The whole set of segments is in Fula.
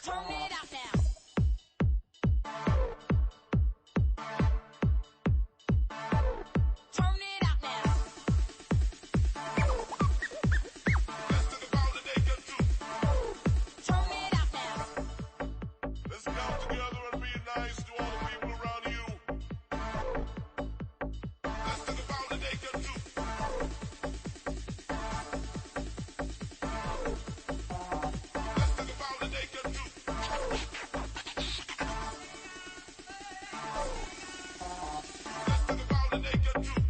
Turn it out now. Turn it out now. Let's talk about the naked truth. Turn it out now. Let's come together and be nice to all the people around you. Let's talk about the naked truth. Let's talk about the naked truth. Let's talk about the naked truth.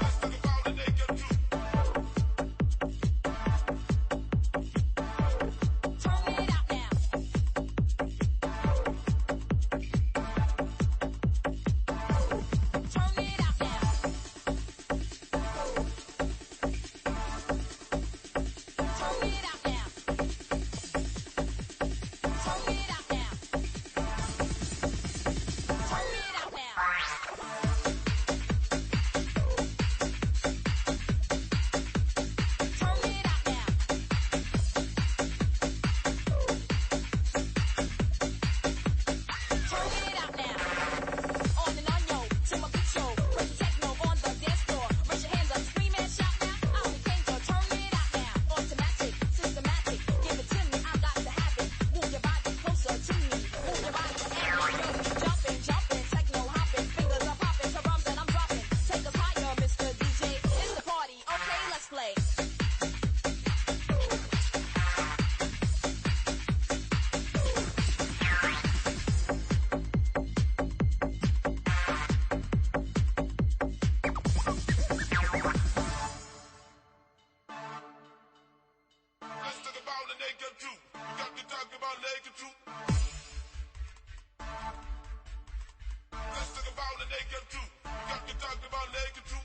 Let's talk about the naked truth. Turn it out now. Turn it out now. Turn it out now. Turn it out now. Turn it out now. Turn it out now. Turn it out now. On and on, yo, to my beat show. Crazy techno on the dance floor. Raise your hands up, scream and shout now. I only came to turn it out now. Automatic, systematic, give it to me, I got to have it. Move your body closer to me. Move your body and your feet. Jumping, jumping, techno hopping, fingers are popping, to rhymes that I'm dropping. Take us higher, Mr. DJ. It's the party, okay, let's play. Let's talk about the naked truth. We got to talk about naked truth. Let's talk about the naked truth. We got to talk about naked truth.